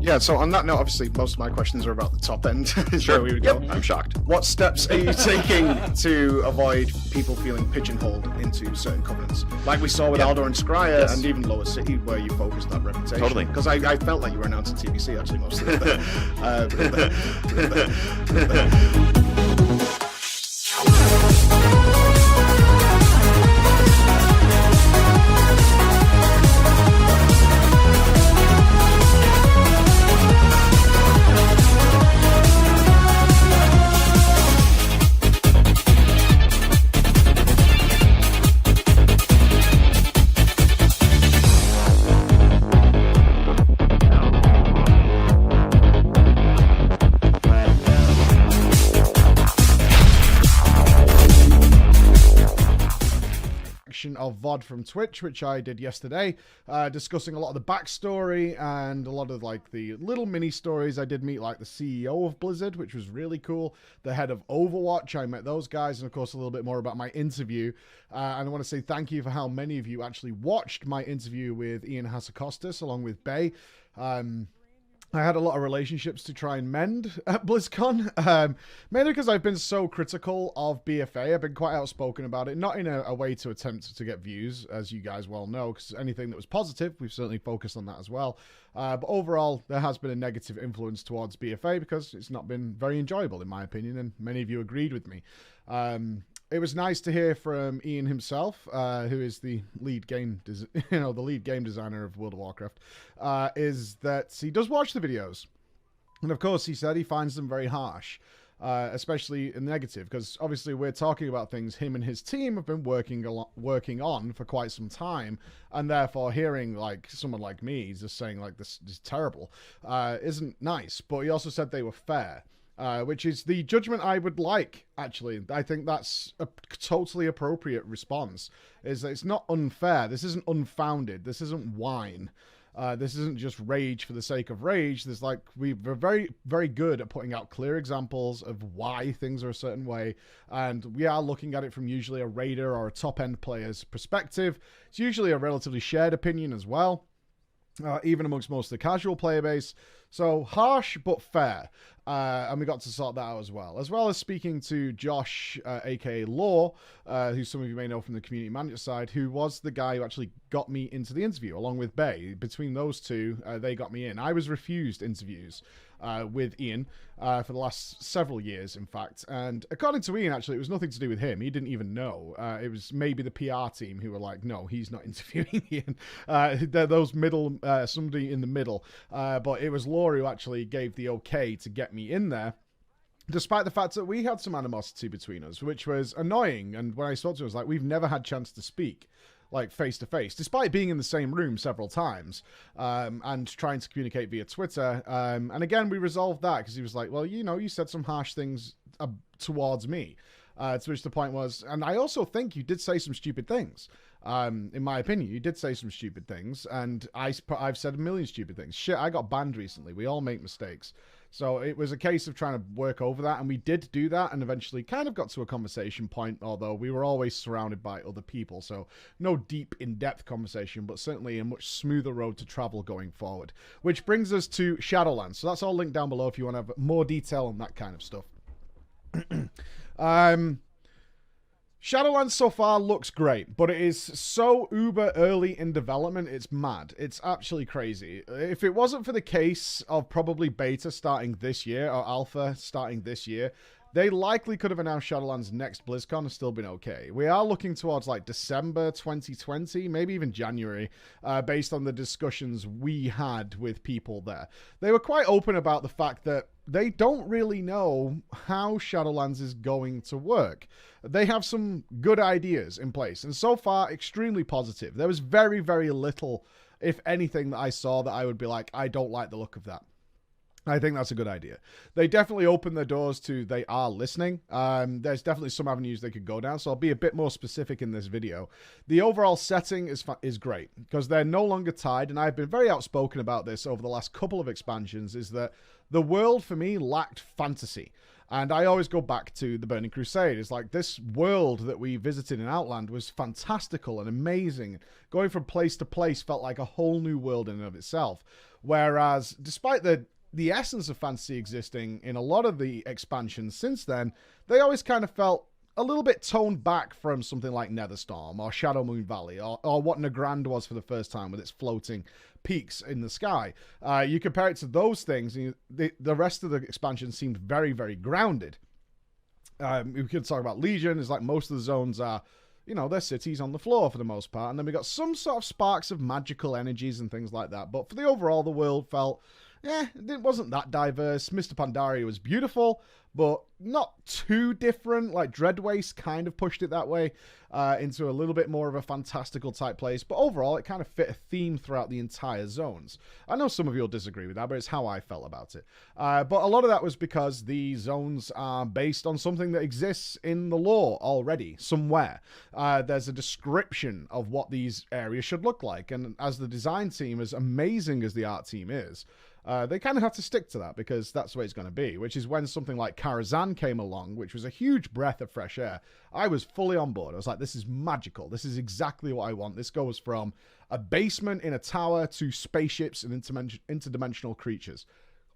Yeah, so on that note, obviously, most of my questions are about the top end. Sure, we would yep, go. I'm shocked. What steps are you taking to avoid people feeling pigeonholed into certain covenants? Like we saw with Aldor and Scryer, Yes. and even Lower City, where you focused that reputation. Totally. Because I felt like you were announcing TBC, actually, most of the of VOD from Twitch, which I did yesterday, discussing a lot of the backstory and a lot of like the little mini stories. I did meet like the CEO of Blizzard, which was really cool, the head of Overwatch. I met those guys, and of course a little bit more about my interview. And I want to say thank you for how many of you actually watched my interview with Ian Hassakostas along with Bay. I had a lot of relationships to try and mend at BlizzCon, mainly because I've been so critical of BFA. I've been quite outspoken about it, not in a way to attempt to get views, as you guys well know, because anything that was positive, we've certainly focused on that as well. But overall, there has been a negative influence towards BFA because it's not been very enjoyable, in my opinion, and many of you agreed with me. It was nice to hear from Ian himself, who is the lead game, the lead game designer of World of Warcraft, is that he does watch the videos, and of course he said he finds them very harsh, especially in negative, because obviously we're talking about things him and his team have been working on for quite some time, and therefore hearing like someone like me just saying like this is terrible isn't nice. But he also said they were fair. Which is the judgment I would like, actually. I think that's a totally appropriate response, is that it's not unfair. This isn't unfounded. This isn't whine. This isn't just rage for the sake of rage. There's like, we're very, very good at putting out clear examples of why things are a certain way, and we are looking at it from usually a raider or a top-end player's perspective. It's usually a relatively shared opinion as well. Even amongst most of the casual player base. So harsh but fair. And we got to sort that out as well as speaking to Josh, aka Law, who some of you may know from the community manager side, who was the guy who actually got me into the interview, along with Bay. Between those two, they got me in. I was refused interviews with Ian for the last several years, in fact. And according to Ian, actually, it was nothing to do with him. He didn't even know. It was maybe the PR team who were like, no, he's not interviewing Ian. They're those middle, somebody in the middle. But it was Laura who actually gave the okay to get me in there, despite the fact that we had some animosity between us, which was annoying. And when I spoke to him, I was like, we've never had chance to speak, like face to face, despite being in the same room several times, and trying to communicate via Twitter. And again, we resolved that because he was like, well, you know, you said some harsh things towards me. To which the point was, and I also think you did say some stupid things. In my opinion, you did say some stupid things, and I've said a million stupid things. Shit, I got banned recently. We all make mistakes. So it was a case of trying to work over that, and we did do that, and eventually kind of got to a conversation point, although we were always surrounded by other people, so no deep, in-depth conversation, but certainly a much smoother road to travel going forward. Which brings us to Shadowlands. So that's all linked down below if you want to have more detail on that kind of stuff. Shadowlands so far looks great, but it is so uber early in development, it's mad. It's actually crazy. If it wasn't for the case of probably beta starting this year, or alpha starting this year, they likely could have announced Shadowlands next BlizzCon and still been okay. We are looking towards like December 2020, maybe even January, based on the discussions we had with people there. They were quite open about the fact that they don't really know how Shadowlands is going to work. They have some good ideas in place, and so far, extremely positive. There was very, very little, if anything, that I saw that I would be like, I don't like the look of that. I think that's a good idea. They definitely open their doors to they are listening. There's definitely some avenues they could go down, so I'll be a bit more specific in this video. The overall setting is great, because they're no longer tied, and I've been very outspoken about this over the last couple of expansions, is that the world, for me, lacked fantasy. And I always go back to the Burning Crusade. It's like this world that we visited in Outland was fantastical and amazing. Going from place to place felt like a whole new world in and of itself. Whereas, despite the essence of fantasy existing in a lot of the expansions since then, they always kind of felt a little bit toned back from something like Netherstorm or Shadow Moon Valley or what Nagrand was for the first time with its floating peaks in the sky. You compare it to those things, and the rest of the expansion seemed very, very grounded. We could talk about Legion. It's like most of the zones are, they're cities on the floor for the most part. And then we got some sort of sparks of magical energies and things like that. But for the overall, the world felt, it wasn't that diverse. Mr. Pandaria was beautiful, but not too different. Like Dreadwaste kind of pushed it that way into a little bit more of a fantastical type place. But overall, it kind of fit a theme throughout the entire zones. I know some of you will disagree with that, but it's how I felt about it. But a lot of that was because the zones are based on something that exists in the lore already, somewhere. There's a description of what these areas should look like. And as the design team, as amazing as the art team is, they kind of have to stick to that because that's the way it's going to be, which is when something like Karazhan came along, which was a huge breath of fresh air. I was fully on board. I was like, this is magical. This is exactly what I want. This goes from a basement in a tower to spaceships and interdimensional creatures.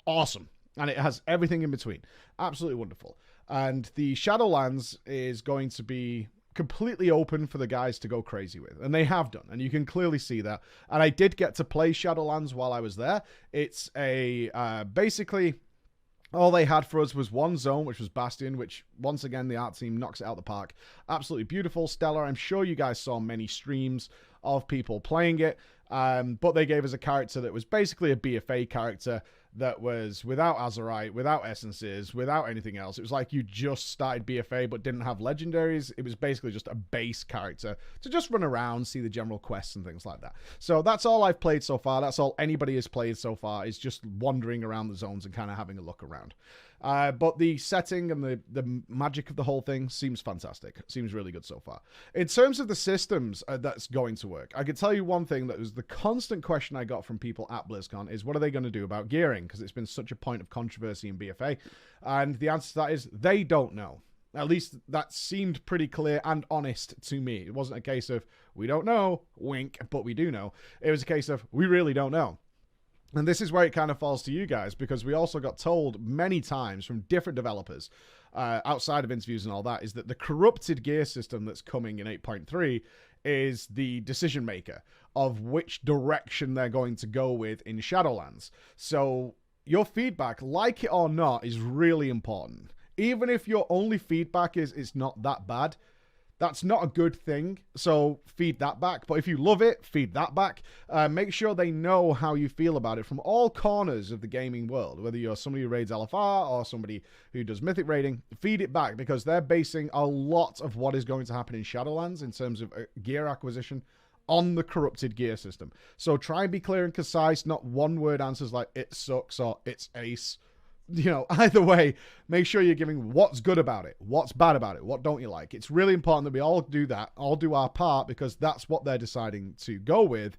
Awesome. And it has everything in between. Absolutely wonderful. And the Shadowlands is going to be completely open for the guys to go crazy with, and they have done, and you can clearly see that. And I did get to play Shadowlands while I was there. It's a basically all they had for us was one zone, which was Bastion, which once again the art team knocks it out of the park. Absolutely beautiful, stellar. I'm sure you guys saw many streams of people playing it, but they gave us a character that was basically a BFA character that was without Azerite, without essences, without anything else. It was like you just started BFA but didn't have legendaries. It was basically just a base character to just run around, see the general quests and things like that. So that's all I've played so far. That's all anybody has played so far, is just wandering around the zones and kind of having a look around. But the setting and the magic of the whole thing seems fantastic. Seems really good so far. In terms of the systems that's going to work, I can tell you one thing that was the constant question I got from people at BlizzCon is, what are they going to do about gearing? Because it's been such a point of controversy in BFA. And the answer to that is they don't know. At least that seemed pretty clear and honest to me. It wasn't a case of, we don't know, wink, but we do know. It was a case of, we really don't know. And this is where it kind of falls to you guys, because we also got told many times from different developers, outside of interviews and all that, is that the corrupted gear system that's coming in 8.3 is the decision maker of which direction they're going to go with in Shadowlands. So your feedback, like it or not, is really important. Even if your only feedback is it's not that bad, that's not a good thing, so feed that back. But if you love it, feed that back. Make sure they know how you feel about it from all corners of the gaming world. Whether you're somebody who raids LFR or somebody who does Mythic raiding, feed it back, because they're basing a lot of what is going to happen in Shadowlands in terms of gear acquisition on the corrupted gear system. So try and be clear and concise, not one-word answers like it sucks or it's ace. Either way, make sure you're giving what's good about it, what's bad about it, what don't you like. It's really important that we all do that, all do our part, because that's what they're deciding to go with.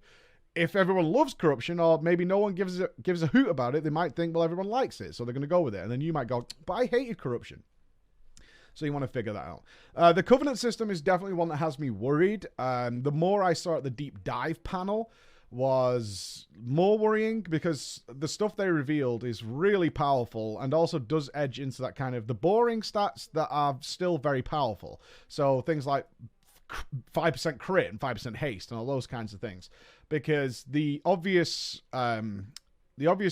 If everyone loves corruption, or maybe no one gives a hoot about it, they might think, well, everyone likes it, so they're going to go with it. And then you might go, but I hated corruption. So you want to figure that out. The Covenant system is definitely one that has me worried. The more I saw at the deep dive panel was more worrying, because the stuff they revealed is really powerful and also does edge into that kind of the boring stats that are still very powerful. So things like 5% crit and 5% haste and all those kinds of things. Because the obvious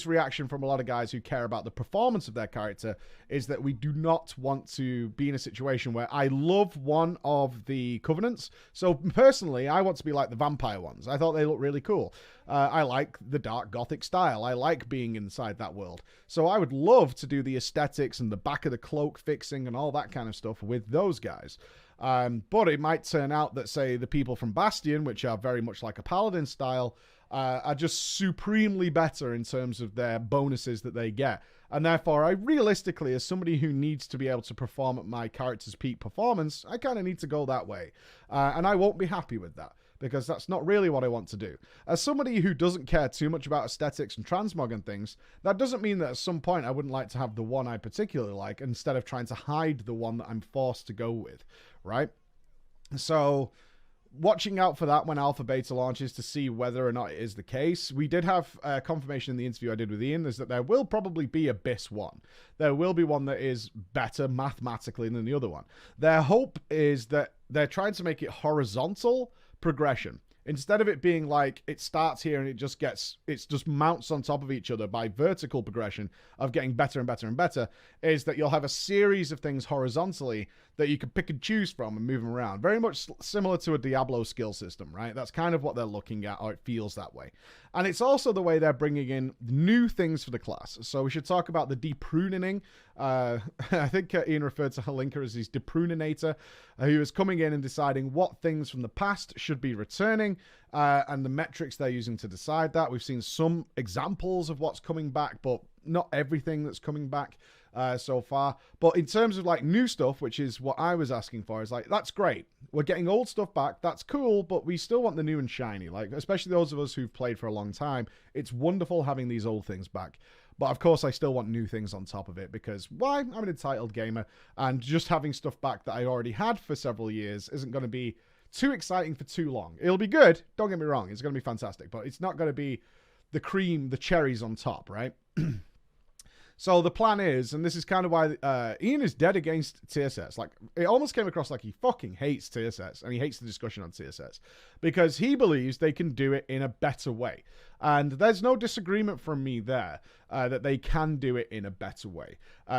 reaction from a lot of guys who care about the performance of their character is that we do not want to be in a situation where I love one of the Covenants. So personally, I want to be like the vampire ones. I thought they looked really cool. I like the dark gothic style. I like being inside that world. So I would love to do the aesthetics and the back of the cloak fixing and all that kind of stuff with those guys. But it might turn out that, say, the people from Bastion, which are very much like a paladin style, are just supremely better in terms of their bonuses that they get. And therefore, I realistically, as somebody who needs to be able to perform at my character's peak performance, I kind of need to go that way. And I won't be happy with that. because that's not really what I want to do. As somebody who doesn't care too much about aesthetics and transmog and things, that doesn't mean that at some point I wouldn't like to have the one I particularly like instead of trying to hide the one that I'm forced to go with, right? So watching out for that when alpha beta launches to see whether or not it is the case. We did have confirmation in the interview I did with Ian is that there will probably be a BIS one. There will be one that is better mathematically than the other one. Their hope is that they're trying to make it horizontal progression. Instead of it being like it starts here and it just mounts on top of each other by vertical progression of getting better and better and better, is that you'll have a series of things horizontally that you can pick and choose from and move them around. Very much similar to a Diablo skill system, right? That's kind of what they're looking at, or it feels that way. And it's also the way they're bringing in new things for the class. So we should talk about the depruning. I think Ian referred to Halinka as his depruninator, who is coming in and deciding what things from the past should be returning, and the metrics they're using to decide that. We've seen some examples of what's coming back, but not everything that's coming back so far. But in terms of like new stuff, which is what I was asking for, is like, that's great. We're getting old stuff back. That's cool, but we still want the new and shiny. Like, especially those of us who've played for a long time, it's wonderful having these old things back. But of course, I still want new things on top of it, because why? I'm an entitled gamer, and just having stuff back that I already had for several years isn't going to be too exciting for too long. It'll be good, don't get me wrong, it's going to be fantastic, but it's not going to be the cream, the cherries on top, right? So the plan is, and this is kind of why Ian is dead against tier sets. Like, it almost came across like he fucking hates tier sets, and he hates the discussion on tier sets, because he believes they can do it in a better way. And there's no disagreement from me there, that they can do it in a better way.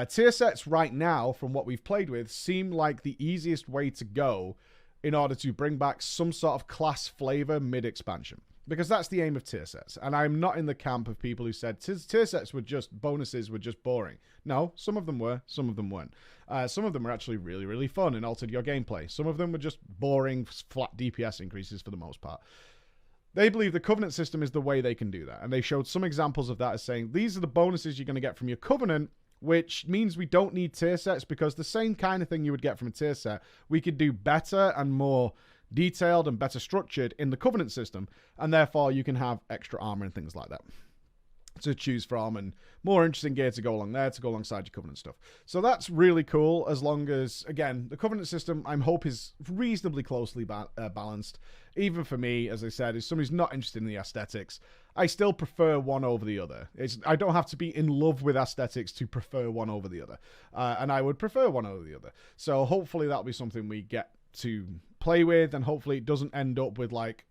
Tier sets right now, from what we've played with, seem like the easiest way to go in order to bring back some sort of class flavor mid-expansion. Because that's the aim of tier sets. And I'm not in the camp of people who said tier sets were just, bonuses were just boring. No, some of them were, some of them weren't. Some of them were actually really, really fun and altered your gameplay. Some of them were just boring, flat DPS increases for the most part. They believe the Covenant system is the way they can do that. And they showed some examples of that as saying, these are the bonuses you're going to get from your Covenant, which means we don't need tier sets, because the same kind of thing you would get from a tier set, we could do better and more detailed and better structured in the Covenant system, and therefore you can have extra armor and things like that to choose from, and more interesting gear to go along there, to go alongside your Covenant stuff. So that's really cool, as long as, again, the Covenant system, I hope, is reasonably closely balanced. Even for me, as I said, as somebody who's not interested in the aesthetics, I still prefer one over the other. I don't have to be in love with aesthetics to prefer one over the other, and I would prefer one over the other. So hopefully that'll be something we get to play with, and hopefully it doesn't end up with like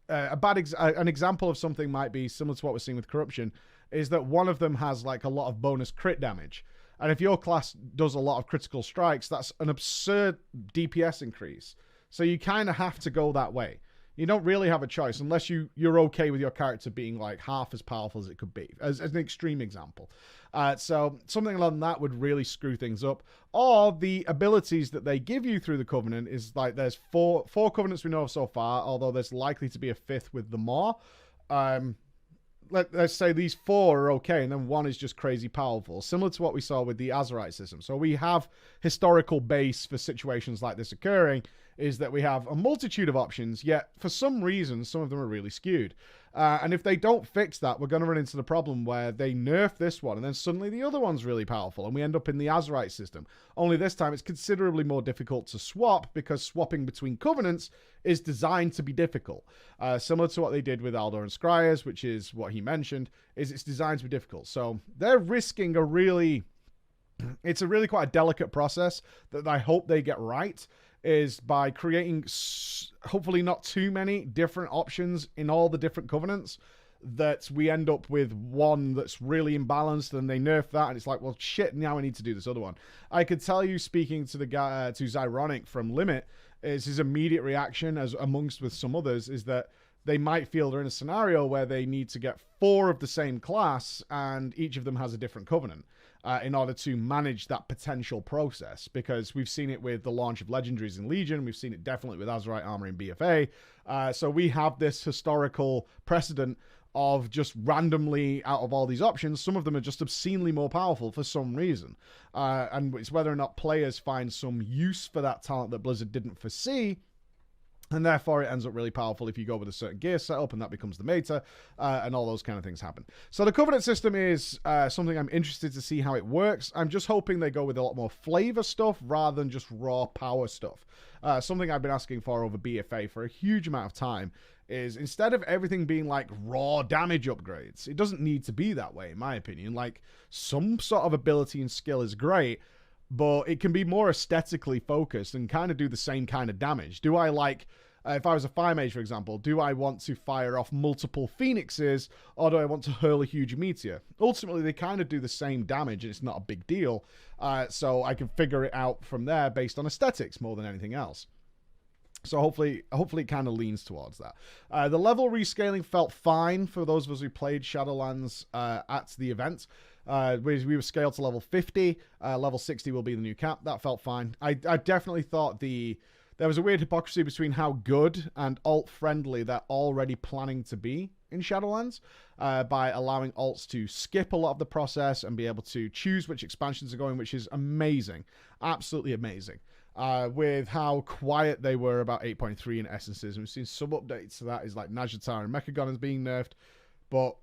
an example of something might be similar to what we're seeing with Corruption, is that one of them has like a lot of bonus crit damage, and if your class does a lot of critical strikes, that's an absurd DPS increase. So you kind of have to go that way. You don't really have a choice unless you're okay with your character being like half as powerful as it could be, as an extreme example. So something along that would really screw things up. Or the abilities that they give you through the Covenant is like, there's four Covenants we know of so far, although there's likely to be a fifth with the more. Let's say these four are okay, and then one is just crazy powerful, similar to what we saw with the Azerite system. So we have historical base for situations like this occurring, is that we have a multitude of options, yet for some reason, some of them are really skewed. And if they don't fix that, we're going to run into the problem where they nerf this one, and then suddenly the other one's really powerful, and we end up in the Azerite system. Only this time, it's considerably more difficult to swap, because swapping between Covenants is designed to be difficult. Similar to what they did with Aldor and Scryers, which is what he mentioned, is it's designed to be difficult. So they're risking it's a really quite a delicate process that I hope they get right, is by creating hopefully not too many different options in all the different Covenants, that we end up with one that's really imbalanced, and they nerf that, and it's like, well, shit, now I need to do this other one. I could tell you, speaking to the guy, to Zyronic from Limit, is his immediate reaction, as amongst with some others, is that they might feel they're in a scenario where they need to get 4 of the same class, and each of them has a different Covenant, in order to manage that potential process, because we've seen it with the launch of Legendaries in Legion, we've seen it definitely with Azerite Armor in BFA, so we have this historical precedent of just randomly, out of all these options, some of them are just obscenely more powerful for some reason, and it's whether or not players find some use for that talent that Blizzard didn't foresee, And therefore, it ends up really powerful if you go with a certain gear setup, and that becomes the meta, and all those kind of things happen. So the Covenant system is something I'm interested to see how it works. I'm just hoping they go with a lot more flavor stuff rather than just raw power stuff. Something I've been asking for over BFA for a huge amount of time is, instead of everything being like raw damage upgrades, it doesn't need to be that way, in my opinion. Like, some sort of ability and skill is great, but it can be more aesthetically focused and kind of do the same kind of damage. Do I like, if I was a fire mage, for example, do I want to fire off multiple phoenixes, or do I want to hurl a huge meteor? Ultimately, they kind of do the same damage, and it's not a big deal. So I can figure it out from there based on aesthetics more than anything else. So hopefully it kind of leans towards that. The level rescaling felt fine for those of us who played Shadowlands at the event. We were scaled to level 50. Level 60 will be the new cap. That felt fine. I definitely thought there was a weird hypocrisy between how good and alt-friendly they're already planning to be in Shadowlands by allowing alts to skip a lot of the process and be able to choose which expansions are going, which is amazing. Absolutely amazing. With how quiet they were about 8.3 in essences. And we've seen some updates to that, is like Najjatar and Mechagon is being nerfed, but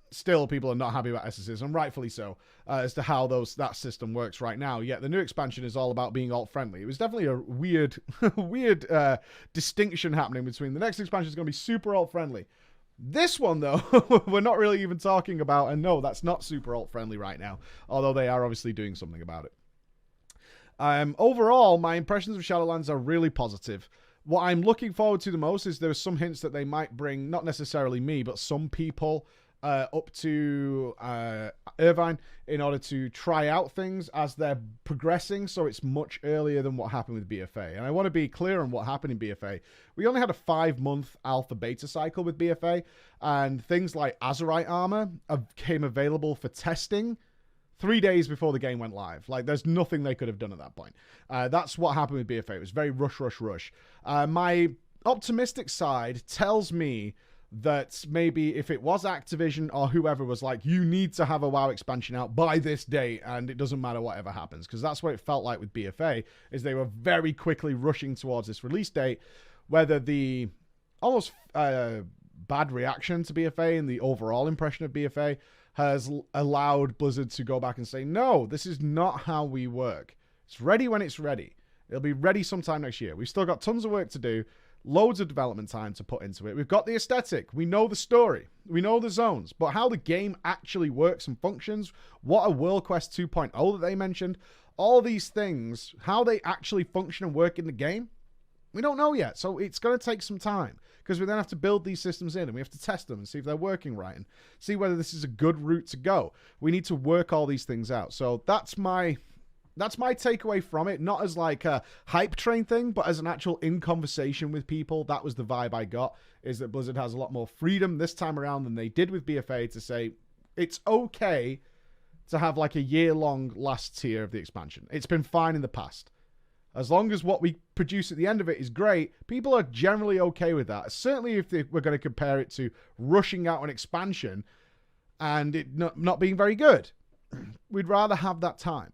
still people are not happy about essences, and rightfully so, as to how that system works right now. Yet the new expansion is all about being alt-friendly. It was definitely a weird distinction happening between the next expansion is going to be super alt-friendly. This one, though, we're not really even talking about, and no, that's not super alt-friendly right now, although they are obviously doing something about it. Overall, my impressions of Shadowlands are really positive. What I'm looking forward to the most is there's some hints that they might bring, not necessarily me, but some people up to Irvine in order to try out things as they're progressing, so it's much earlier than what happened with BFA. And I want to be clear on what happened in BFA. We only had a 5-month alpha beta cycle with BFA, and things like Azurite armor came available for testing 3 days before the game went live. Like, there's nothing they could have done at that point. That's what happened with BFA. It was very rush. My optimistic side tells me that maybe if it was Activision or whoever was like, you need to have a WoW expansion out by this date, and it doesn't matter whatever happens, because that's what it felt like with BFA, is they were very quickly rushing towards this release date, whether the almost bad reaction to BFA and the overall impression of BFA has allowed Blizzard to go back and say, no, this is not how we work. It's ready when it's ready. It'll be ready sometime next year. We've still got tons of work to do, loads of development time to put into it. We've got the aesthetic. We know the story. We know the zones. But how the game actually works and functions, what a World Quest 2.0 that they mentioned, all these things, how they actually function and work in the game, we don't know yet. So it's going to take some time, because we then have to build these systems in, and we have to test them and see if they're working right and see whether this is a good route to go. We need to work all these things out. So that's my takeaway from it, not as like a hype train thing, but as an actual in conversation with people. That was the vibe I got, is that Blizzard has a lot more freedom this time around than they did with BFA to say it's okay to have like a year-long last tier of the expansion. It's been fine in the past. As long as what we produce at the end of it is great, people are generally okay with that. Certainly if we're going to compare it to rushing out an expansion and it not being very good. We'd rather have that time.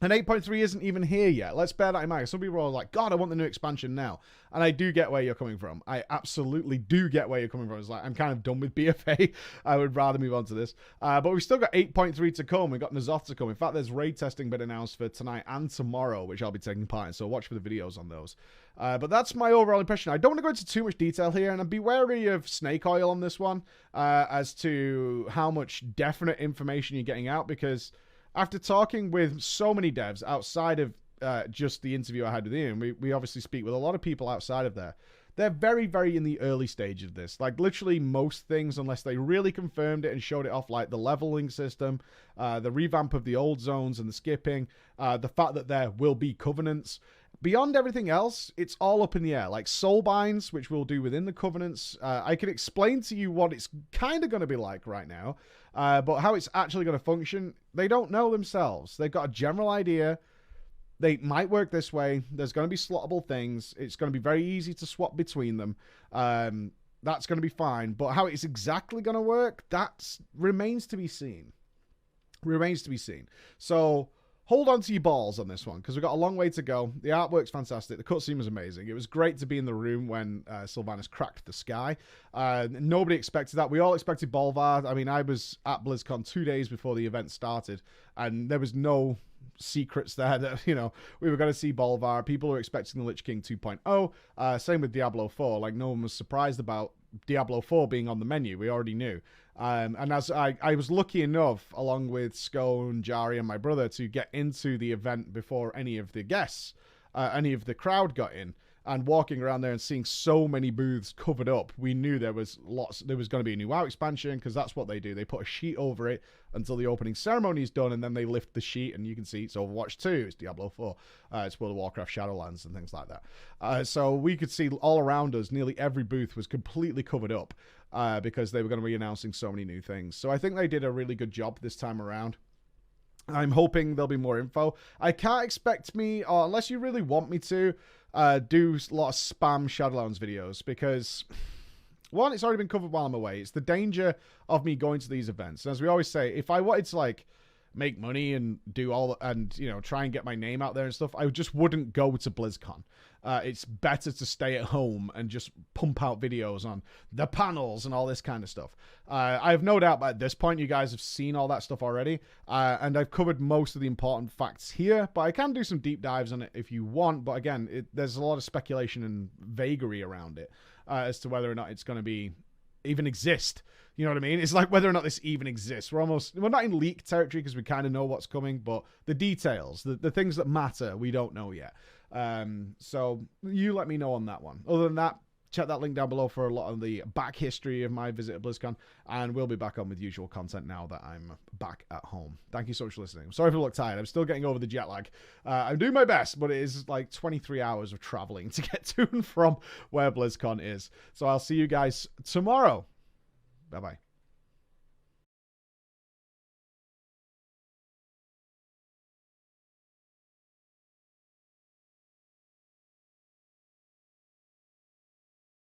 And 8.3 isn't even here yet. Let's bear that in mind. Some people are like, God, I want the new expansion now. And I do get where you're coming from. I absolutely do get where you're coming from. It's like, I'm kind of done with BFA. I would rather move on to this. But we've still got 8.3 to come. We've got N'Zoth to come. In fact, there's raid testing been announced for tonight and tomorrow, which I'll be taking part in. So watch for the videos on those. But that's my overall impression. I don't want to go into too much detail here, and I'd be wary of snake oil on this one as to how much definite information you're getting out, because after talking with so many devs outside of just the interview I had with Ian, we obviously speak with a lot of people outside of there. They're very, very in the early stage of this. Like, literally most things, unless they really confirmed it and showed it off, like the leveling system, the revamp of the old zones and the skipping, the fact that there will be covenants. Beyond everything else, it's all up in the air. Like soulbinds, which we'll do within the covenants. I can explain to you what it's kind of going to be like right now, but how it's actually going to function, they don't know themselves. They've got a general idea. They might work this way. There's going to be slottable things. It's going to be very easy to swap between them. That's going to be fine. But how it's exactly going to work, that remains to be seen. Remains to be seen. So hold on to your balls on this one, because we've got a long way to go. The artwork's fantastic. The cutscene was amazing. It was great to be in the room when Sylvanas cracked the sky. Nobody expected that. We all expected Bolvar. I mean, I was at BlizzCon 2 days before the event started, and there was no secrets there that, you know, we were going to see Bolvar. People were expecting the Lich King 2.0. Same with Diablo 4. Like, no one was surprised about Diablo 4 being on the menu. We already knew. And as I was lucky enough, along with Scone, Jari, and my brother, to get into the event before any of the guests, any of the crowd got in. And walking around there and seeing so many booths covered up, we knew there was going to be a new WoW expansion, because that's what they do. They put a sheet over it until the opening ceremony is done, and then they lift the sheet, and you can see it's Overwatch 2, it's Diablo 4, it's World of Warcraft Shadowlands, and things like that. So we could see all around us, nearly every booth was completely covered up, because they were going to be announcing so many new things. So I think they did a really good job this time around. I'm hoping there'll be more info. I can't expect me, or unless you really want me to, do a lot of spam Shadowlands videos, because one, it's already been covered while I'm away. It's the danger of me going to these events. And as we always say, if I wanted to like make money and do all, and you know, try and get my name out there and stuff, I just wouldn't go to BlizzCon. It's better to stay at home and just pump out videos on the panels and all this kind of stuff. I have no doubt at this point you guys have seen all that stuff already, and I've covered most of the important facts here, but I can do some deep dives on it if you want. But again, there's a lot of speculation and vagary around it as to whether or not it's going to be even exist. You know what I mean? It's like whether or not this even exists. We're not in leak territory because we kind of know what's coming, but the details, the things that matter, we don't know yet. So you let me know on that one. Other than that, check that link down below for a lot of the back history of my visit at BlizzCon, and we'll be back on with usual content now that I'm back at home. Thank you so much for listening. I'm sorry if I look tired. I'm still getting over the jet lag. I'm doing my best, but it is like 23 hours of traveling to get to and from where BlizzCon is. So I'll see you guys tomorrow. Bye-bye.